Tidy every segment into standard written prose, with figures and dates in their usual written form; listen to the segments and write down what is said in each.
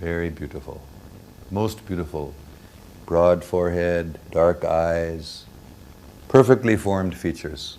very beautiful, most beautiful, broad forehead, dark eyes, perfectly formed features.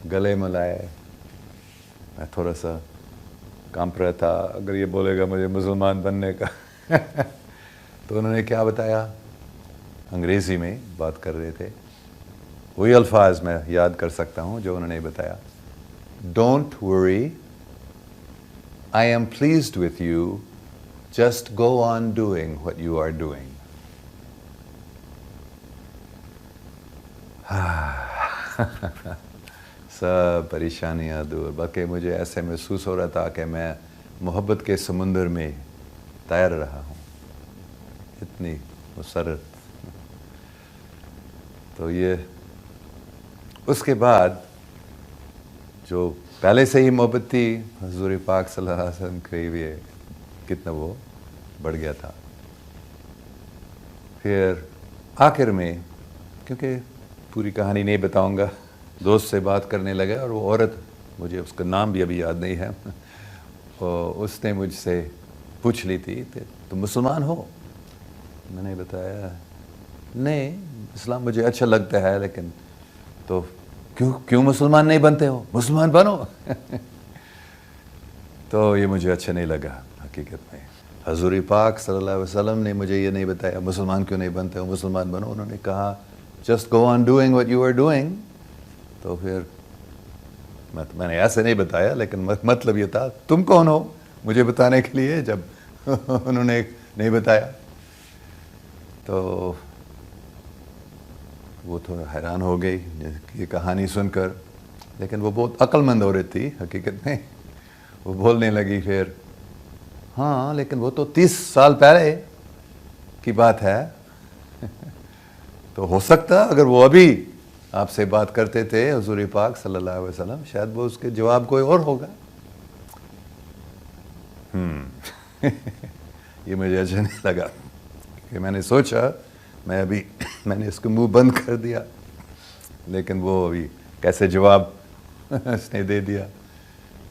گلے ملائے. میں تھوڑا سا کانپ رہا تھا اگر یہ بولے گا مجھے مسلمان بننے کا. تو انہوں نے کیا بتایا, انگریزی میں بات کر رہے تھے, وہی الفاظ میں یاد کر سکتا ہوں جو انہوں نے بتایا. Don't worry, I am pleased with you, just go on doing what you are doing. سب پریشانیاں دور. باقی مجھے ایسے محسوس ہو رہا تھا کہ میں محبت کے سمندر میں تیر رہا ہوں, اتنی مسرت. تو یہ اس کے بعد جو پہلے سے ہی محبت تھی حضور پاک صلی اللہ علیہ وسلم کے لیے, کتنا وہ بڑھ گیا تھا. پھر آخر میں, کیونکہ پوری کہانی نہیں بتاؤں گا, دوست سے بات کرنے لگے اور وہ عورت, مجھے اس کا نام بھی ابھی یاد نہیں ہے, اس نے مجھ سے پوچھ لی تھی تم مسلمان ہو؟ میں نے بتایا نہیں, اسلام مجھے اچھا لگتا ہے, لیکن تو کیوں مسلمان نہیں بنتے ہو, مسلمان بنو. تو یہ مجھے اچھا نہیں لگا حقیقت میں. حضور پاک صلی اللہ علیہ وسلم نے مجھے یہ نہیں بتایا مسلمان کیوں نہیں بنتے ہو, مسلمان بنو. انہوں نے کہا just go on doing what you are doing. تو پھر میں نے ایسے نہیں بتایا, لیکن مطلب یہ تھا تم کون ہو مجھے بتانے کے لیے, جب انہوں نے نہیں بتایا. تو وہ تھوڑا حیران ہو گئی یہ کہانی سن کر, لیکن وہ بہت عقل مند عورت تھی حقیقت میں. وہ بولنے لگی پھر, ہاں لیکن وہ تو 30 سال پہلے کی بات ہے, تو ہو سکتا اگر وہ ابھی آپ سے بات کرتے تھے حضور پاک صلی اللہ علیہ وسلم, شاید وہ اس کے جواب کوئی اور ہوگا. یہ مجھے اچھا نہیں لگا کہ میں نے سوچا میں نے اس کو منہ بند کر دیا, لیکن وہ ابھی کیسے جواب اس نے دے دیا.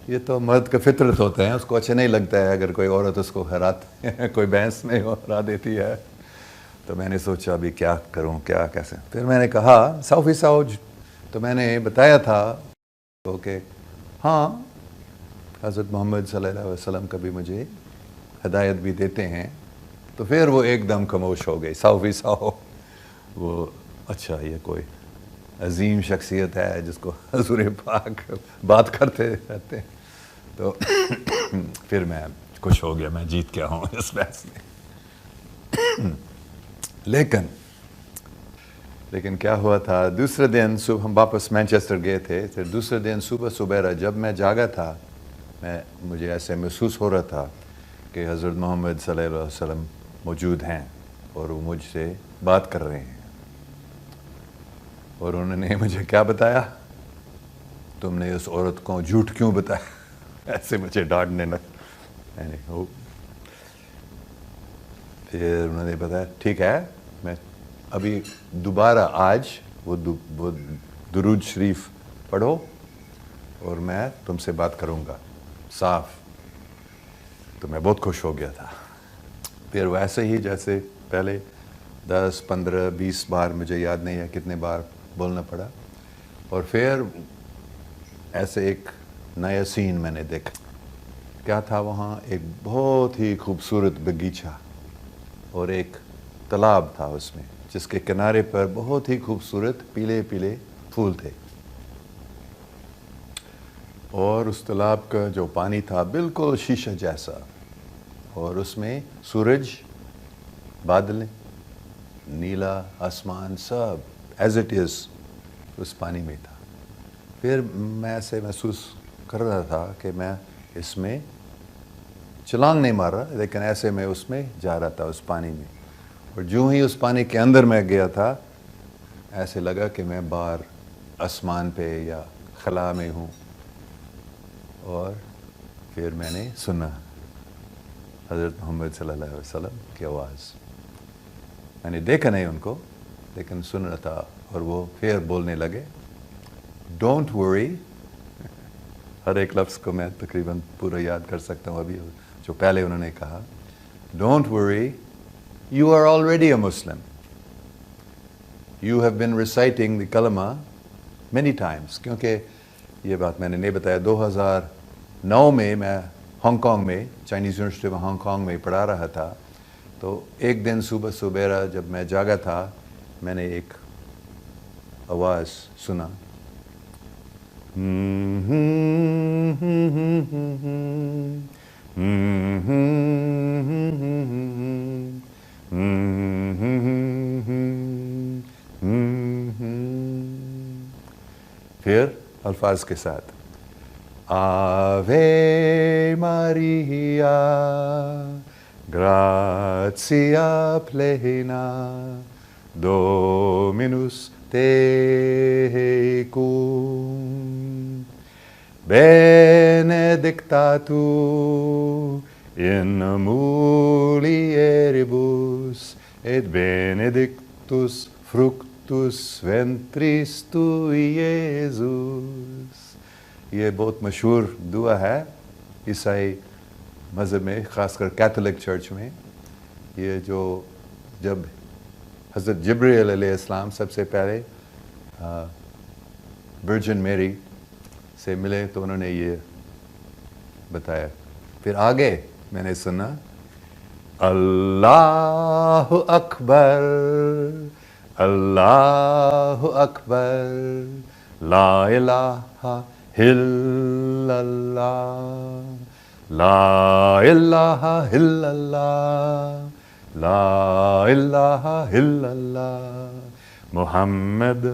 یہ تو مرد کا فطرت ہوتا ہے, اس کو اچھا نہیں لگتا ہے اگر کوئی عورت اس کو کوئی بحث میں ہرا دیتی ہے. تو میں نے سوچا ابھی کیا کروں, کیا کیسے. پھر میں نے کہا 100%. تو میں نے بتایا تھا تو کہ ہاں حضرت محمد صلی اللہ علیہ وسلم کبھی مجھے ہدایت بھی دیتے ہیں. تو پھر وہ ایک دم خاموش ہو گئی 100%. وہ اچھا یہ کوئی عظیم شخصیت ہے جس کو حضور پاک بات کرتے رہتے ہیں. تو پھر میں خوش ہو گیا, میں جیت گیا ہوں اس بحث میں. لیکن کیا ہوا تھا, دوسرے دن صبح ہم واپس مینچسٹر گئے تھے. پھر دوسرے دن صبح جب میں جاگا تھا, مجھے ایسے محسوس ہو رہا تھا کہ حضرت محمد صلی اللہ علیہ وسلم موجود ہیں اور وہ مجھ سے بات کر رہے ہیں. اور انہوں نے مجھے کیا بتایا, تم نے اس عورت کو جھوٹ کیوں بتایا, ایسے مجھے ڈانٹنے لگا. پھر انہوں نے بتایا ٹھیک ہے, میں ابھی دوبارہ آج وہ درود شریف پڑھو اور میں تم سے بات کروں گا صاف. تو میں بہت خوش ہو گیا تھا. پھر ویسے ہی جیسے پہلے 10 15 20 بار, مجھے یاد نہیں ہے کتنے بار بولنا پڑا. اور پھر ایسے ایک نیا سین میں نے دیکھا. کیا تھا وہاں, ایک بہت ہی خوبصورت باغیچہ اور ایک تالاب تھا اس میں, جس کے کنارے پر بہت ہی خوبصورت پیلے پیلے پھول تھے. اور اس تالاب کا جو پانی تھا بالکل شیشہ جیسا, اور اس میں سورج, بادل, نیلا آسمان سب ایز اٹ از اس پانی میں تھا. پھر میں ایسے محسوس کر رہا تھا کہ میں اس میں چھلانگ نہیں مار رہا, لیکن ایسے میں اس میں جا رہا تھا اس پانی میں. اور جو ہی اس پانی کے اندر میں گیا تھا, ایسے لگا کہ میں باہر آسمان پہ یا خلا میں ہوں. اور پھر میں نے سنا حضرت محمد صلی اللہ علیہ وسلم کی آواز. میں نے دیکھا نہیں ان کو, لیکن سن رہا تھا. اور وہ پھر بولنے لگے ڈونٹ وری. ہر ایک لفظ کو میں تقریباً پورا یاد کر سکتا ہوں ابھی, جو پہلے انہوں نے کہا. Don't worry, you are already a Muslim. You have been reciting the kalma many Times. کیونکہ یہ بات میں نے نہیں بتایا، 2009 میں ہانگ کانگ میں چائنیز یونیورسٹی میں ہانگ کانگ میں پڑھا رہا تھا. تو ایک دن صبح سبیرا جب میں جاگا تھا، میں نے ایک آواز سنا، پھر الفاظ کے ساتھ، آوے ماریا گراتیا پلینا Dominus tecum, benedicta tu in mulieribus, et benedictus fructus ventris tui, Iesus. یہ بہت مشہور دعا ہے عیسائی مذہب میں، خاص کر کیتھولک چرچ میں. یہ جو جب حضرت جبرائیل علیہ السلام سب سے پہلے ورجن میری سے ملے تو انہوں نے یہ بتایا. پھر آگے میں نے سنا، اللہ اکبر اللہ اکبر لا الہ الا اللہ لا الہ الا اللہ لا الہ الا اللہ محمد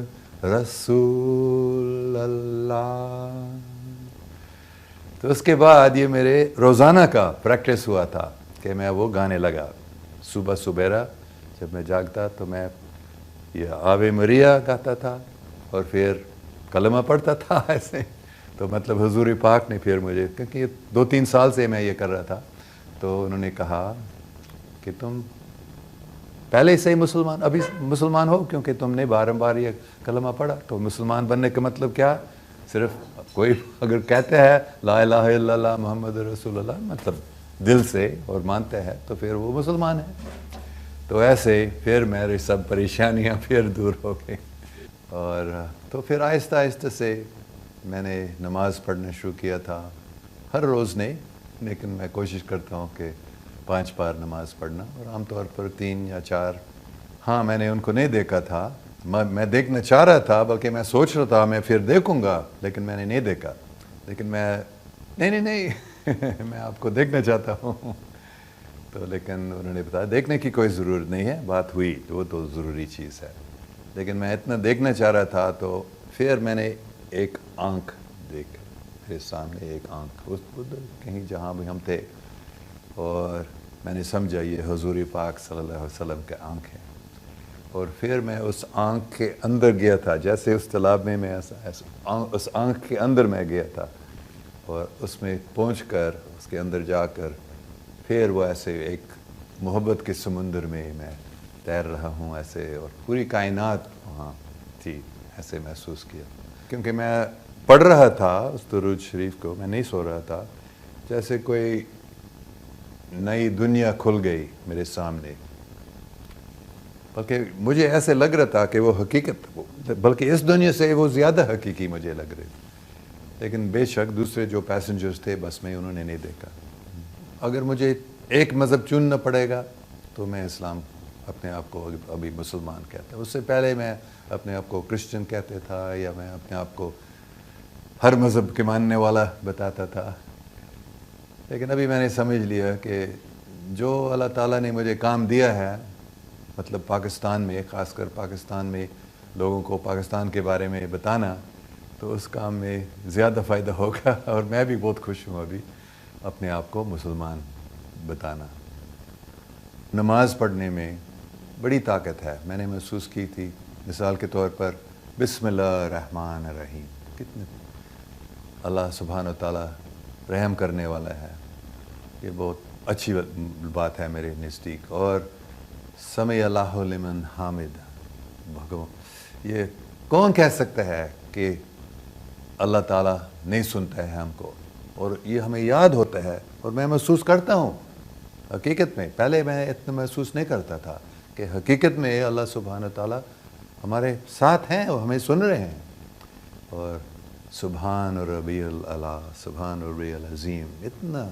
رسول اللہ. تو اس کے بعد یہ میرے روزانہ کا پریکٹس ہوا تھا کہ میں وہ گانے لگا. صبح سبیرا جب میں جاگتا تو میں یہ آوے مریا گاتا تھا اور پھر کلمہ پڑھتا تھا ایسے. تو مطلب حضور پاک نے پھر مجھے، کیونکہ یہ 2-3 سال سے میں یہ کر رہا تھا، تو انہوں نے کہا کہ تم پہلے سے ہی ابھی مسلمان ہو کیونکہ تم نے بار یہ کلمہ پڑھا. تو مسلمان بننے کا مطلب کیا؟ صرف کوئی اگر کہتے ہیں لا الہ الا اللہ محمد رسول اللہ، مطلب دل سے اور مانتے ہیں، تو پھر وہ مسلمان ہے. تو ایسے پھر میری سب پریشانیاں پھر دور ہو گئی. اور تو پھر آہستہ آہستہ سے میں نے نماز پڑھنا شروع کیا تھا، ہر روز نہیں، لیکن میں کوشش کرتا ہوں کہ 5 بار نماز پڑھنا، اور عام طور پر 3 یا 4. ہاں میں نے ان کو نہیں دیکھا تھا، میں دیکھنا چاہ رہا تھا، بلکہ میں سوچ رہا تھا میں پھر دیکھوں گا، لیکن میں نے نہیں دیکھا. لیکن میں نہیں میں آپ کو دیکھنا چاہتا ہوں. تو لیکن انہوں نے بتایا دیکھنے کی کوئی ضرورت نہیں ہے. بات ہوئی وہ تو ضروری چیز ہے، لیکن میں اتنا دیکھنا چاہ رہا تھا. تو پھر میں نے ایک آنکھ دیکھ، میرے سامنے ایک آنکھ ادھر کہیں جہاں بھی ہم تھے، اور میں نے سمجھا یہ حضور پاک صلی اللہ علیہ وسلم کے آنکھ ہے. اور پھر میں اس آنکھ کے اندر گیا تھا، جیسے اس تالاب میں اس آنکھ کے اندر میں گیا تھا، اور اس میں پہنچ کر اس کے اندر جا کر پھر وہ ایسے ایک محبت کے سمندر میں تیر رہا ہوں ایسے، اور پوری کائنات وہاں تھی، ایسے محسوس کیا. کیونکہ میں پڑھ رہا تھا اس درود شریف کو، میں نہیں سو رہا تھا، جیسے کوئی نئی دنیا کھل گئی میرے سامنے. بلکہ مجھے ایسے لگ رہا تھا کہ وہ حقیقت، بلکہ اس دنیا سے وہ زیادہ حقیقی مجھے لگ رہی. لیکن بے شک دوسرے جو پیسنجرز تھے بس میں انہوں نے نہیں دیکھا. اگر مجھے ایک مذہب چننا پڑے گا تو میں اسلام اپنے آپ کو ابھی مسلمان کہتا. اس سے پہلے میں اپنے آپ کو کرسچن کہتے تھا، یا میں اپنے آپ کو ہر مذہب کے ماننے والا بتاتا تھا. لیکن ابھی میں نے سمجھ لیا کہ جو اللہ تعالیٰ نے مجھے کام دیا ہے، مطلب پاکستان میں، خاص کر پاکستان میں لوگوں کو پاکستان کے بارے میں بتانا، تو اس کام میں زیادہ فائدہ ہوگا. اور میں بھی بہت خوش ہوں ابھی اپنے آپ کو مسلمان بتانا. نماز پڑھنے میں بڑی طاقت ہے. میں نے محسوس کی تھی، مثال کے طور پر بسم اللہ الرحمن الرحیم، کتنے اللہ سبحانہ و تعالیٰ رحم کرنے والا ہے، یہ بہت اچھی بات ہے میرے نزدیک. اور سمع اللہ لمن حامد، یہ کون کہہ سکتا ہے کہ اللہ تعالیٰ نہیں سنتا ہے ہم کو، اور یہ ہمیں یاد ہوتا ہے. اور میں محسوس کرتا ہوں حقیقت میں، پہلے میں اتنا محسوس نہیں کرتا تھا کہ حقیقت میں اللہ سبحانہ تعالیٰ ہمارے ساتھ ہیں اور ہمیں سن رہے ہیں. اور سبحان ربی العلا، سبحان ربی العظیم، اتنا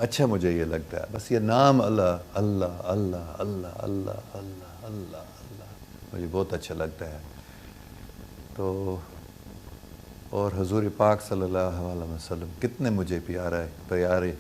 اچھا مجھے یہ لگتا ہے. بس یہ نام اللہ اللہ اللہ اللہ اللہ اللہ اللہ اللہ مجھے بہت اچھا لگتا ہے. تو اور حضور پاک صلی اللہ علیہ وسلم کتنے مجھے پیارے